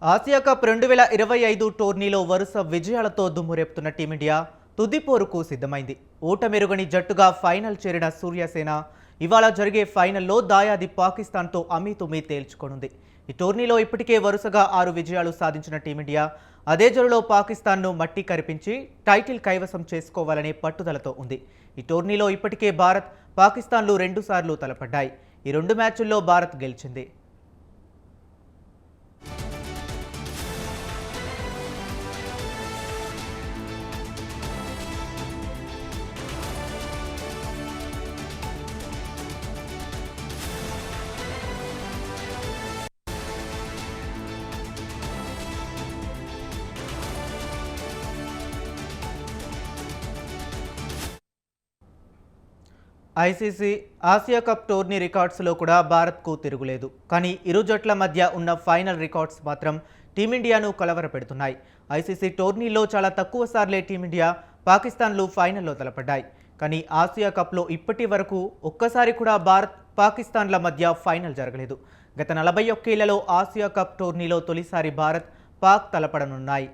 Asia cup 2025 టోర్నీలో వరుస విజయాలతో దుమ్మురేపుతున్న టీమిండియా తుది పోరుకు సిద్ధమైంది. ఓటమెరుగని జట్టుగా ఫైనల్ చేరిన సూర్యసేన ఇవాళ జరిగే ఫైనల్లో దాయాది పాకిస్తాన్తో అమీతుమీ తేల్చుకోనుంది. ఈ టోర్నీలో ఇప్పటికే వరుసగా 6 విజయాలు సాధించిన టీమిండియా అదే జోరులో పాకిస్తాన్ను మట్టి కరిపించి టైటిల్ కైవసం చేసుకోవాలనే పట్టుదలతో ఉంది. ఈ టోర్నీలో ఇప్పటికే భారత్, పాకిస్తాన్లు 2 సార్లు తలపడ్డాయి. ఈ 2 మ్యాచ్ల్లో భారత్ గెలిచింది. ఐసీసీ ఆసియా కప్ టోర్నీ రికార్డ్స్లో కూడా భారత్కు తిరుగులేదు. కానీ ఇరు జట్ల మధ్య ఉన్న ఫైనల్ రికార్డ్స్ మాత్రం టీమిండియాను కలవరపెడుతున్నాయి. ఐసీసీ టోర్నీలో చాలా తక్కువ సార్లే టీమిండియా, పాకిస్తాన్లు ఫైనల్లో తలపడ్డాయి. కానీ ఆసియా కప్లో ఇప్పటి వరకు ఒక్కసారి కూడా భారత్, పాకిస్తాన్ల మధ్య ఫైనల్ జరగలేదు. గత 41 ఏళ్లలో ఆసియా కప్ టోర్నీలో తొలిసారి భారత్, పాక్ తలపడనున్నాయి.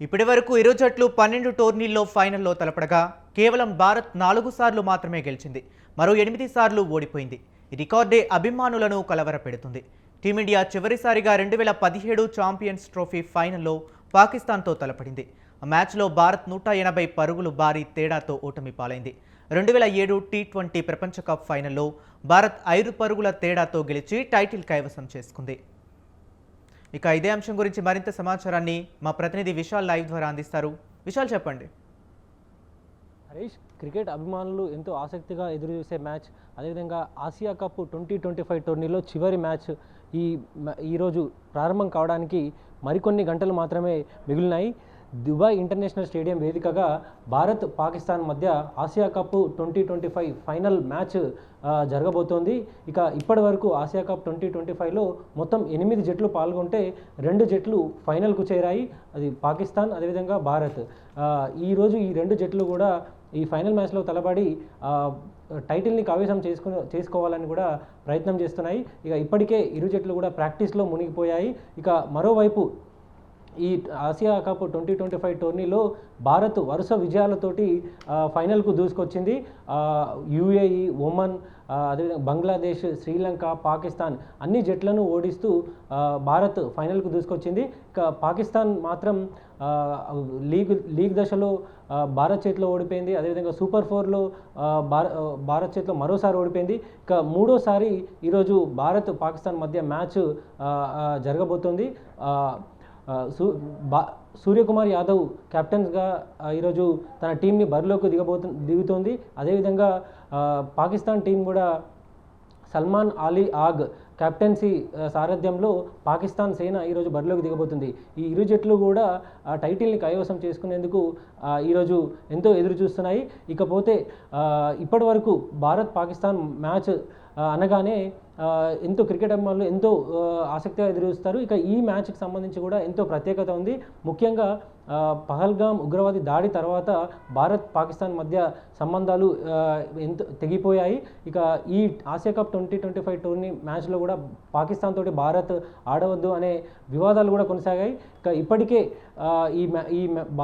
ఇప్పటి వరకు ఇరు జట్లు 12 టోర్నీల్లో ఫైనల్లో తలపడగా కేవలం భారత్ 4 సార్లు మాత్రమే గెలిచింది. మరో 8 సార్లు ఓడిపోయింది. ఈ రికార్డే అభిమానులను కలవరపెడుతుంది. టీమిండియా చివరిసారిగా 2017 ఛాంపియన్స్ ట్రోఫీ ఫైనల్లో పాకిస్తాన్తో తలపడింది. ఆ మ్యాచ్లో భారత్ 180 పరుగులు భారీ తేడాతో ఓటమి పాలైంది. 2007 టీ20 ప్రపంచ కప్ ఫైనల్లో భారత్ 5 పరుగుల తేడాతో గెలిచి టైటిల్ కైవసం చేసుకుంది. ఇక ఇదే అంశం గురించి మరింత సమాచారాన్ని మా ప్రతినిధి విశాల్ లైవ్ ద్వారా అందిస్తారు. విశాల్, చెప్పండి. హరీష్, క్రికెట్ అభిమానులు ఎంతో ఆసక్తిగా ఎదురుచూసే మ్యాచ్, అదేవిధంగా ఆసియా కప్ 2025 టోర్నీలో చివరి మ్యాచ్ ఈరోజు ప్రారంభం కావడానికి మరికొన్ని గంటలు మాత్రమే మిగిలినాయి. దుబాయ్ ఇంటర్నేషనల్ స్టేడియం వేదికగా భారత్, పాకిస్తాన్ మధ్య ఆసియా కప్ 2025 ఫైనల్ మ్యాచ్ జరగబోతోంది. ఇక ఇప్పటి వరకు ఆసియా కప్ 2025లో మొత్తం 8 జట్లు పాల్గొంటే 2 జట్లు ఫైనల్కు చేరాయి. అది పాకిస్తాన్, అదేవిధంగా భారత్. ఈరోజు ఈ 2 జట్లు కూడా ఈ ఫైనల్ మ్యాచ్లో తలబడి టైటిల్ని కైవసం చేసుకోవాలని కూడా ప్రయత్నం చేస్తున్నాయి. ఇక ఇప్పటికే ఇరు జట్లు కూడా ప్రాక్టీస్లో మునిగిపోయాయి. ఇక మరోవైపు ఈ ఆసియా కప్ 2025 టోర్నీలో భారత్ వరుస విజయాలతోటి ఫైనల్కు దూసుకొచ్చింది. యుఏఈ, ఒమన్, అదేవిధంగా బంగ్లాదేశ్, శ్రీలంక, పాకిస్తాన్ అన్ని జట్లను ఓడిస్తూ భారత్ ఫైనల్కు దూసుకొచ్చింది. ఇక పాకిస్తాన్ మాత్రం లీగ్ దశలో భారత్ చేతిలో ఓడిపోయింది. అదేవిధంగా సూపర్ 4లో భారత్ చేతిలో మరోసారి ఓడిపోయింది. ఇక మూడోసారి ఈరోజు భారత్, పాకిస్తాన్ మధ్య మ్యాచ్ జరగబోతోంది. సూర్యకుమార్ యాదవ్ కెప్టెన్స్గా ఈరోజు తన టీంని బరిలోకి దిగుతోంది. అదేవిధంగా పాకిస్తాన్ టీం కూడా సల్మాన్ అలీ ఆగ్ కెప్టెన్సీ సారథ్యంలో పాకిస్తాన్ సేన ఈరోజు బరిలోకి దిగబోతుంది. ఈ ఇరు జట్లు కూడా టైటిల్ని కైవసం చేసుకునేందుకు ఈరోజు ఎంతో ఎదురు చూస్తున్నాయి. ఇకపోతే ఇప్పటి వరకు భారత్, పాకిస్తాన్ మ్యాచ్ అనగానే ఎంతో క్రికెట్ అభిమానులు ఎంతో ఆసక్తిగా ఎదురుస్తారు. ఇక ఈ మ్యాచ్కి సంబంధించి కూడా ఎంతో ప్రత్యేకత ఉంది. ముఖ్యంగా పహల్గామ్ ఉగ్రవాది దాడి తర్వాత భారత్ పాకిస్తాన్ మధ్య సంబంధాలు ఎంతో తెగిపోయాయి. ఇక ఈ ఆసియా కప్ 2025 టోర్నీ మ్యాచ్లో కూడా పాకిస్తాన్ తోటి భారత్ ఆడవద్దు అనే వివాదాలు కూడా కొనసాగాయి. ఇక ఇప్పటికే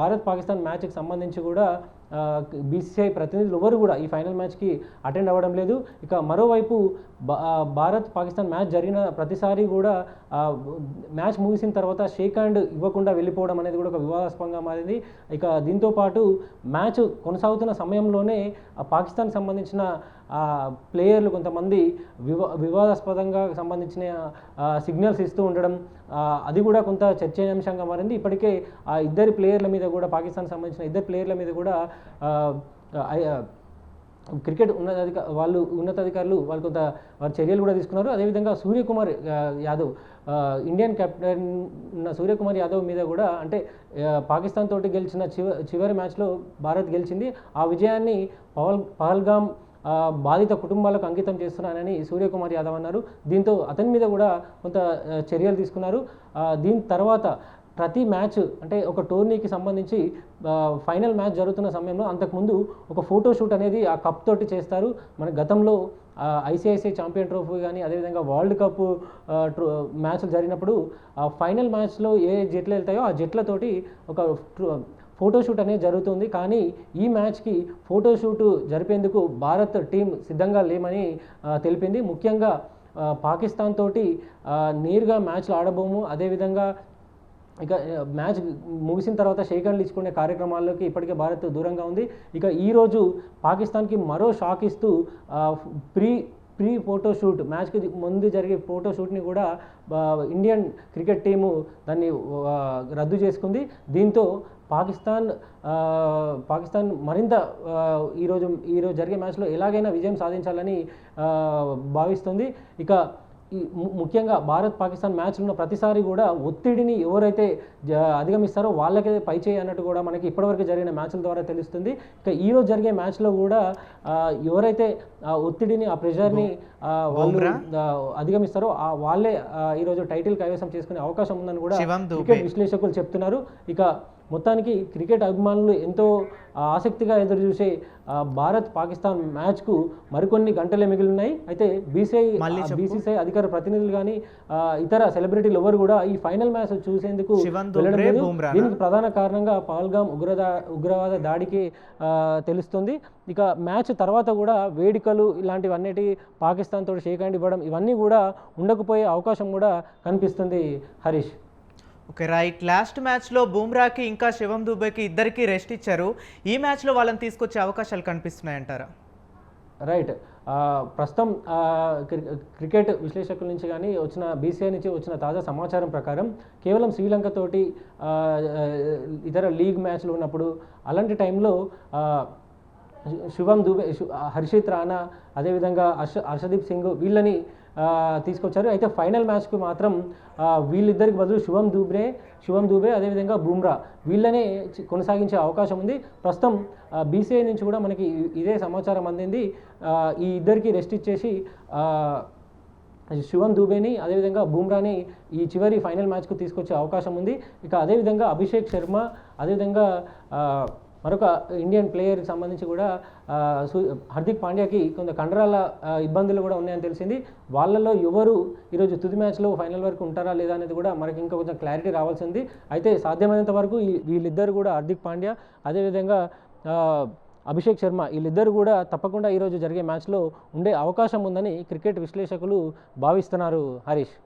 భారత్ పాకిస్తాన్ మ్యాచ్కి సంబంధించి కూడా బీసీసీఐ ప్రతినిధులు ఎవరు కూడా ఈ ఫైనల్ మ్యాచ్కి అటెండ్ అవ్వడం లేదు. ఇక మరోవైపు భారత్ పాకిస్తాన్ మ్యాచ్ జరిగిన ప్రతిసారి కూడా మ్యాచ్ ముగిసిన తర్వాత షేక్ హ్యాండ్ ఇవ్వకుండా వెళ్ళిపోవడం అనేది కూడా ఒక వివాదాస్పదంగా మారింది. ఇక దీంతోపాటు మ్యాచ్ కొనసాగుతున్న సమయంలోనే పాకిస్తాన్కి సంబంధించిన ప్లేయర్లు కొంతమంది వివాదాస్పదంగా సంబంధించిన సిగ్నల్స్ ఇస్తూ ఉండడం అది కూడా కొంత చర్చనీయాంశంగా మారింది. ఇప్పటికే ఆ ఇద్దరి ప్లేయర్ల మీద కూడా పాకిస్తాన్కి సంబంధించిన ఇద్దరు ప్లేయర్ల మీద కూడా క్రికెట్ ఉన్నతాధికారులు వాళ్ళు కొంత వారి చర్యలు కూడా తీసుకున్నారు. అదేవిధంగా సూర్యకుమార్ యాదవ్ ఇండియన్ కెప్టెన్ ఉన్న సూర్యకుమార్ యాదవ్ మీద కూడా అంటే పాకిస్తాన్ తోటి గెలిచిన చివరి మ్యాచ్లో భారత్ గెలిచింది. ఆ విజయాన్ని పహల్గామ్ బాధిత కుటుంబాలకు అంకితం చేస్తున్నానని సూర్యకుమార్ యాదవ్ అన్నారు. దీంతో అతని మీద కూడా కొంత చర్యలు తీసుకున్నారు. దీని తర్వాత ప్రతి మ్యాచ్ అంటే ఒక టోర్నీకి సంబంధించి ఫైనల్ మ్యాచ్ జరుగుతున్న సమయంలో అంతకుముందు ఒక ఫోటోషూట్ అనేది ఆ కప్ తోటి చేస్తారు. మన గతంలో ఐసీఐసీఐ ఛాంపియన్ ట్రోఫీ కానీ అదేవిధంగా వరల్డ్ కప్ మ్యాచ్లు జరిగినప్పుడు ఫైనల్ మ్యాచ్లో ఏ జట్లు వెళ్తాయో ఆ జట్లతోటి ఒక ఫోటోషూట్ అనేది జరుగుతుంది. కానీ ఈ మ్యాచ్కి ఫోటోషూట్ జరిపేందుకు భారత్ టీం సిద్ధంగా లేమని తెలిపింది. ముఖ్యంగా పాకిస్తాన్ తోటి నేరుగా మ్యాచ్లు ఆడబోము, అదేవిధంగా ఇక మ్యాచ్ ముగిసిన తర్వాత షేక్ హ్యాండ్లు ఇచ్చుకునే కార్యక్రమాల్లోకి ఇప్పటికే భారత్ దూరంగా ఉంది. ఇక ఈరోజు పాకిస్తాన్కి మరో షాక్ ఇస్తూ ప్రీ ఫోటోషూట్ మ్యాచ్కి ముందు జరిగే ఫోటోషూట్ని కూడా ఇండియన్ క్రికెట్ టీము దాన్ని రద్దు చేసుకుంది. దీంతో పాకిస్తాన్ మరింత ఈరోజు జరిగే మ్యాచ్లో ఎలాగైనా విజయం సాధించాలని భావిస్తుంది. ఇక ముఖ్యంగా భారత్ పాకిస్తాన్ మ్యాచ్లు ఉన్న ప్రతిసారి కూడా ఒత్తిడిని ఎవరైతే అధిగమిస్తారో వాళ్ళకే పైచేయి అన్నట్టు కూడా మనకి ఇప్పటివరకు జరిగిన మ్యాచ్ల ద్వారా తెలుస్తుంది. ఇక ఈరోజు జరిగే మ్యాచ్లో కూడా ఎవరైతే ఒత్తిడిని ఆ ప్రెషర్ని వాళ్ళు అధిగమిస్తారో వాళ్ళే ఈరోజు టైటిల్ కైవసం చేసుకునే అవకాశం ఉందని కూడా క్రికెట్ విశ్లేషకులు చెప్తున్నారు. ఇక మొత్తానికి క్రికెట్ అభిమానులు ఎంతో ఆసక్తిగా ఎదురుచూసే భారత్ పాకిస్తాన్ మ్యాచ్కు మరికొన్ని గంటలే మిగిలినాయి. అయితే బీసీసీఐ అధికార ప్రతినిధులు కానీ ఇతర సెలబ్రిటీలు ఎవరు కూడా ఈ ఫైనల్ మ్యాచ్ చూసేందుకు వెళ్ళడం లేదు. దీనికి ప్రధాన కారణంగా పహల్గామ్ ఉగ్రవాద దాడికి తెలుస్తుంది. ఇక మ్యాచ్ తర్వాత కూడా వేడుకలు ఇలాంటివన్నిటి పాకిస్తాన్ తోటి షేక్ హ్యాండ్ ఇవ్వడం ఇవన్నీ కూడా ఉండకపోయే అవకాశం కూడా కనిపిస్తుంది. హరీష్. Okay, right. లాస్ట్ మ్యాచ్లో బూమ్రాకి ఇంకా శివం దుబేకి ఇద్దరికి రెస్ట్ ఇచ్చారు. ఈ మ్యాచ్లో వాళ్ళని తీసుకొచ్చే అవకాశాలు కనిపిస్తున్నాయంటారా? రైట్. ప్రస్తుతం క్రికెట్ విశ్లేషకుల నుంచి కానీ బీసీఐ నుంచి వచ్చిన తాజా సమాచారం ప్రకారం కేవలం శ్రీలంక తోటి ఇతర లీగ్ మ్యాచ్లు ఉన్నప్పుడు అలాంటి టైంలో శుభం దుబే, హర్షిత్ రాణా, అదేవిధంగా హర్షదీప్ సింగ్ వీళ్ళని తీసుకొచ్చారు. అయితే ఫైనల్ మ్యాచ్కు మాత్రం వీళ్ళిద్దరికి బదులు శుభం దుబే అదేవిధంగా బూమ్రా వీళ్ళనే కొనసాగించే అవకాశం ఉంది. ప్రస్తుతం బీసీఐ నుంచి కూడా మనకి ఇదే సమాచారం అందింది. ఈ ఇద్దరికి రెస్ట్ ఇచ్చేసి శుభం దుబేని అదేవిధంగా బూమ్రాని ఈ చివరి ఫైనల్ మ్యాచ్కు తీసుకొచ్చే అవకాశం ఉంది. ఇక అదేవిధంగా అభిషేక్ శర్మ అదేవిధంగా మరొక ఇండియన్ ప్లేయర్కి సంబంధించి కూడా హార్దిక్ పాండ్యాకి కొంత కండరాల ఇబ్బందులు కూడా ఉన్నాయని తెలిసింది. వాళ్ళలో ఎవరు ఈరోజు తుది మ్యాచ్లో ఫైనల్ వరకు ఉంటారా లేదా అనేది కూడా మనకి ఇంకా కొంచెం క్లారిటీ రావాల్సింది. అయితే సాధ్యమైనంత వరకు వీళ్ళిద్దరు కూడా హార్దిక్ పాండ్యా అదేవిధంగా అభిషేక్ శర్మ వీళ్ళిద్దరు కూడా తప్పకుండా ఈరోజు జరిగే మ్యాచ్లో ఉండే అవకాశం ఉందని క్రికెట్ విశ్లేషకులు భావిస్తున్నారు. హరీష్.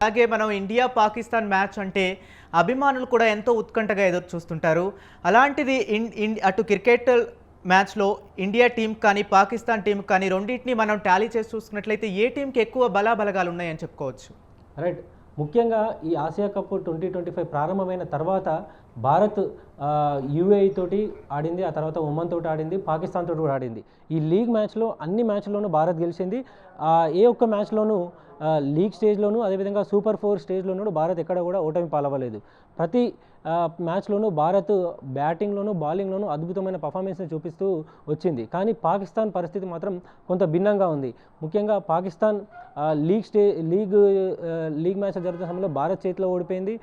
అలాగే మనం ఇండియా పాకిస్తాన్ మ్యాచ్ అంటే అభిమానులు కూడా ఎంతో ఉత్కంఠగా ఎదురు చూస్తుంటారు. అలాంటిది అటు క్రికెట్ మ్యాచ్లో ఇండియా టీం కానీ పాకిస్తాన్ టీం కానీ రెండింటిని మనం టాలీ చేసి చూసుకున్నట్లయితే ఏ టీంకి ఎక్కువ బలాబలగాలు ఉన్నాయని చెప్పుకోవచ్చు? రైట్. ముఖ్యంగా ఈ ఆసియా కప్ 2025 ప్రారంభమైన తర్వాత భారత్ యూఏఈ తోటి ఆడింది, ఆ తర్వాత ఒమన్ తోటి ఆడింది, పాకిస్తాన్ తోటి కూడా ఆడింది. ఈ లీగ్ మ్యాచ్లో అన్ని మ్యాచ్ల్లోనూ భారత్ గెలిచింది. ఏ ఒక్క మ్యాచ్లోనూ లీగ్ స్టేజ్లోనూ అదేవిధంగా సూపర్ 4 స్టేజ్లోనూ భారత్ ఎక్కడ కూడా ఓటమి పాలవ్వలేదు. ప్రతి మ్యాచ్లోనూ భారత్ బ్యాటింగ్లోనూ బౌలింగ్లోనూ అద్భుతమైన పర్ఫార్మెన్స్ని చూపిస్తూ వచ్చింది. కానీ పాకిస్తాన్ పరిస్థితి మాత్రం కొంత భిన్నంగా ఉంది. ముఖ్యంగా పాకిస్తాన్ లీగ్ మ్యాచ్ జరుగుతున్న సమయంలో భారత్ చేతిలో ఓడిపోయింది.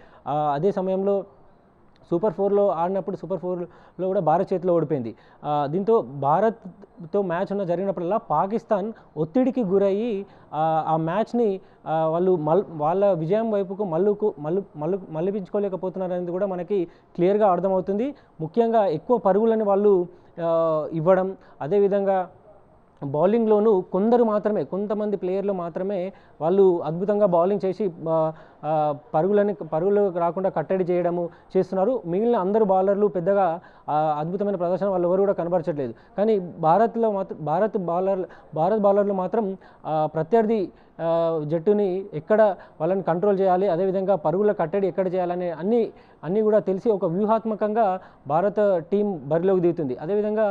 అదే సమయంలో సూపర్ 4లో ఆడినప్పుడు సూపర్ 4లో కూడా భారత్ చేతిలో ఓడిపోయింది. దీంతో భారత్తో మ్యాచ్ జరిగినప్పుడల్లా పాకిస్తాన్ ఒత్తిడికి గురయ్యి ఆ మ్యాచ్ని వాళ్ళు వాళ్ళ విజయం వైపుకు మళ్ళించుకోలేకపోతున్నారు అనేది కూడా మనకి క్లియర్గా అర్థమవుతుంది. ముఖ్యంగా ఎక్కువ పరుగులని వాళ్ళు ఇవ్వడం, అదేవిధంగా బౌలింగ్లోనూ కొంతమంది ప్లేయర్లు మాత్రమే వాళ్ళు అద్భుతంగా బౌలింగ్ చేసి పరుగులు రాకుండా కట్టడి చేయడము చేస్తున్నారు. మిగిలిన అందరు బౌలర్లు పెద్దగా అద్భుతమైన ప్రదర్శన వాళ్ళు ఎవరు కూడా కనబరచట్లేదు. కానీ భారత్ బౌలర్లు మాత్రం ప్రత్యర్థి జట్టుని ఎక్కడ వాళ్ళని కంట్రోల్ చేయాలి, అదేవిధంగా పరుగుల కట్టడి ఎక్కడ చేయాలనే అన్నీ కూడా తెలిసి ఒక వ్యూహాత్మకంగా భారత టీం బరిలోకి దిగుతుంది. అదేవిధంగా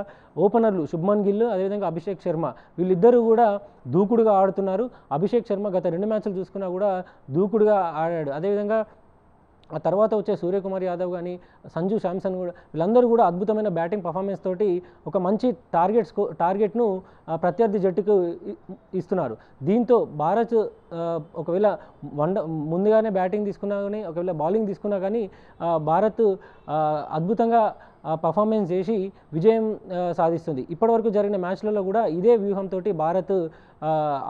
ఓపెనర్లు శుభ్మన్ గిల్, అదేవిధంగా అభిషేక్ శర్మ వీళ్ళిద్దరూ కూడా దూకుడుగా ఆడుతున్నారు. అభిషేక్ శర్మ గత 2 మ్యాచ్లు చూసుకున్నా కూడా దూకుడుగా ఆడాడు. అదేవిధంగా ఆ తర్వాత వచ్చే సూర్యకుమార్ యాదవ్ కానీ, సంజు శాంసన్ కూడా వీళ్ళందరూ కూడా అద్భుతమైన బ్యాటింగ్ పర్ఫార్మెన్స్ తోటి ఒక మంచి టార్గెట్ను ప్రత్యర్థి జట్టుకు ఇస్తున్నారు. దీంతో భారత్ ఒకవేళ ముందుగానే బ్యాటింగ్ తీసుకున్నా కానీ, ఒకవేళ బౌలింగ్ తీసుకున్నా కానీ భారత్ అద్భుతంగా పర్ఫార్మెన్స్ చేసి విజయం సాధిస్తుంది. ఇప్పటివరకు జరిగిన మ్యాచ్లలో కూడా ఇదే వ్యూహంతో భారత్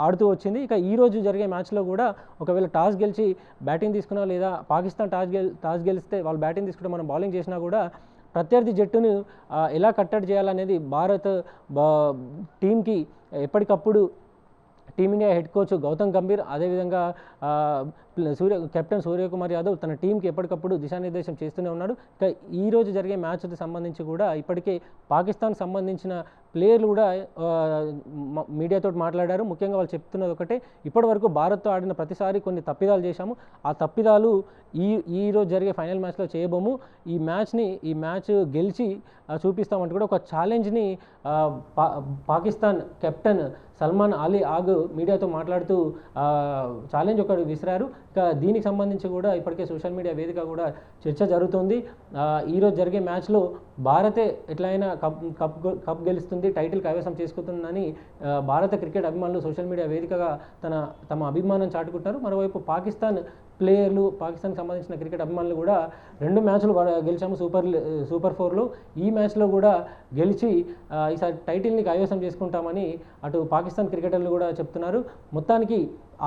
ఆడుతూ వచ్చింది. ఇక ఈరోజు జరిగే మ్యాచ్లో కూడా ఒకవేళ టాస్ గెలిచి బ్యాటింగ్ తీసుకున్నా, లేదా పాకిస్తాన్ టాస్ గెలిస్తే వాళ్ళు బ్యాటింగ్ తీసుకుంటే మనం బౌలింగ్ చేసినా కూడా ప్రత్యర్థి జట్టును ఎలా కట్టడి చేయాలనేది భారత్ టీంకి ఎప్పటికప్పుడు team India head coach Gautam Gambhir, అదేవిధంగా కెప్టెన్ సూర్యకుమార్ యాదవ్ తన టీంకి ఎప్పటికప్పుడు దిశానిర్దేశం చేస్తూనే ఉన్నాడు. ఇక ఈరోజు జరిగే మ్యాచ్కి సంబంధించి కూడా ఇప్పటికే పాకిస్తాన్ సంబంధింన ప్లేయర్లు కూడా మీడియాతో మాట్లాడారు. ముఖ్యంగా వాళ్ళు చెప్తున్నది ఒకటే, ఇప్పటివరకు భారత్తో ఆడిన ప్రతిసారి కొన్ని తప్పిదాలు చేశాము, ఆ తప్పిదాలు ఈరోజు జరిగే ఫైనల్ మ్యాచ్లో చేయబోము, ఈ మ్యాచ్ గెలిచి చూపిస్తామంటూ కూడా ఒక ఛాలెంజ్ని పాకిస్తాన్ కెప్టెన్ సల్మాన్ అలీ ఆగ్ మీడియాతో మాట్లాడుతూ ఛాలెంజ్ ఒకటి విసిరారు. ఇక దీనికి సంబంధించి కూడా ఇప్పటికే సోషల్ మీడియా వేదిక కూడా చర్చ జరుగుతుంది. ఈరోజు జరిగే మ్యాచ్లో భారతే ఎట్లయినా కప్ గెలుస్తుంది, టైటిల్ కైవసం చేసుకుంటుందని భారత క్రికెట్ అభిమానులు సోషల్ మీడియా వేదికగా తమ అభిమానం చాటుకుంటున్నారు. మరోవైపు పాకిస్తాన్కి సంబంధించిన క్రికెట్ అభిమానులు కూడా 2 మ్యాచ్లు గెలిచాము సూపర్ 4లో, ఈ మ్యాచ్లో కూడా గెలిచి ఈసారి టైటిల్ని కైవసం చేసుకుంటామని అటు పాకిస్తాన్ క్రికెటర్లు కూడా చెప్తున్నారు. మొత్తానికి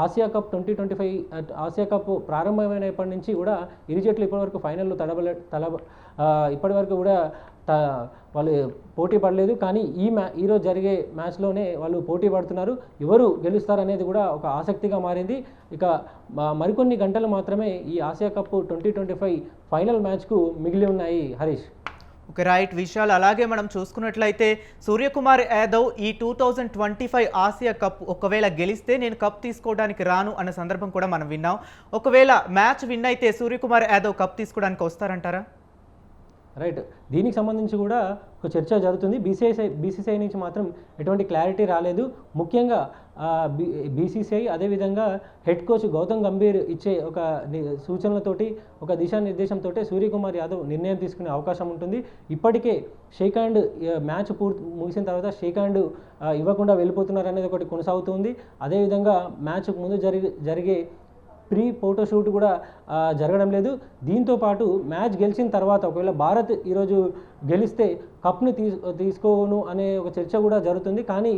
ఆసియా కప్ 2025 ఆసియా కప్ ప్రారంభమైనప్పటి నుంచి కూడా ఇరు జట్లు ఇప్పటివరకు ఫైనల్లో ఇప్పటివరకు కూడా వాళ్ళు పోటీ పడలేదు. కానీ ఈరోజు జరిగే మ్యాచ్లోనే వాళ్ళు పోటీ పడుతున్నారు. ఎవరు గెలుస్తారనేది కూడా ఒక ఆసక్తిగా మారింది. ఇక మరికొన్ని గంటలు మాత్రమే ఈ ఆసియా కప్ 2025 ఫైనల్ మ్యాచ్కు మిగిలి ఉన్నాయి. హరీష్. Okay, right Vishal. అలాగే మనం చూసుకున్నట్లయితే సూర్యకుమార్ యాదవ్ ఈ 2025 ఆసియా కప్ ఒకవేళ గెలిస్తే నేను కప్ తీసుకోవడానికి రాను అన్న సందర్భం కూడా మనం విన్నాం. ఒకవేళ మ్యాచ్ విన్ అయితే సూర్యకుమార్ యాదవ్ కప్ తీసుకోవడానికి వస్తారంటారా? రైట్, దీనికి సంబంధించి కూడా ఒక చర్చ జరుగుతుంది. బీసీసీఐ నుంచి మాత్రం ఎటువంటి క్లారిటీ రాలేదు. ముఖ్యంగా బీసీసీఐ అదేవిధంగా హెడ్ కోచ్ గౌతమ్ గంభీర్ ఇచ్చే ఒక సూచనలతోటి, ఒక దిశానిర్దేశంతో సూర్యకుమార్ యాదవ్ నిర్ణయం తీసుకునే అవకాశం ఉంటుంది. ఇప్పటికే షేక్ హ్యాండ్ మ్యాచ్ ముగిసిన తర్వాత షేక్ హ్యాండ్ ఇవ్వకుండా వెళ్ళిపోతున్నారు అనేది ఒకటి కొనసాగుతుంది. అదేవిధంగా మ్యాచ్కు ముందు జరిగే ప్రీ ఫోటోషూట్ కూడా జరగడం లేదు. దీంతోపాటు మ్యాచ్ గెలిచిన తర్వాత ఒకవేళ భారత్ ఈరోజు గెలిస్తే కప్ని తీసుకోను అనే ఒక చర్చ కూడా జరుగుతుంది. కానీ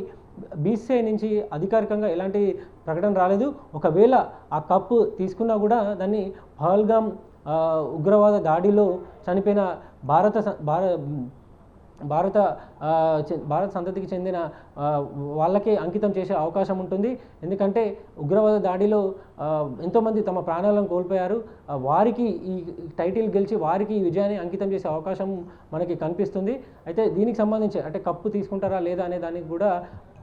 బీసీసీఐ నుంచి అధికారికంగా ఎలాంటి ప్రకటన రాలేదు. ఒకవేళ ఆ కప్ తీసుకున్నా కూడా దాన్ని పహల్గామ్ ఉగ్రవాద దాడిలో చనిపోయిన భారత సంతతికి చెందిన వాళ్ళకే అంకితం చేసే అవకాశం ఉంటుంది. ఎందుకంటే ఉగ్రవాద దాడిలో ఎంతోమంది తమ ప్రాణాలను కోల్పోయారు. వారికి ఈ టైటిల్ గెలిచి వారికి ఈ విజయాన్ని అంకితం చేసే అవకాశం మనకి కనిపిస్తుంది. అయితే దీనికి సంబంధించి అంటే కప్పు తీసుకుంటారా లేదా అనే దానికి కూడా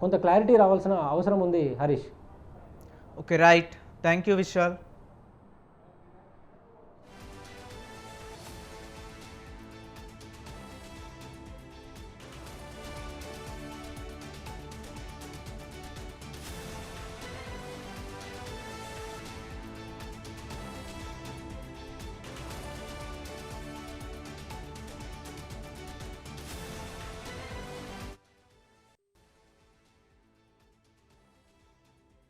కొంత క్లారిటీ రావాల్సిన అవసరం ఉంది. Harish. Okay, right. Thank you Vishal.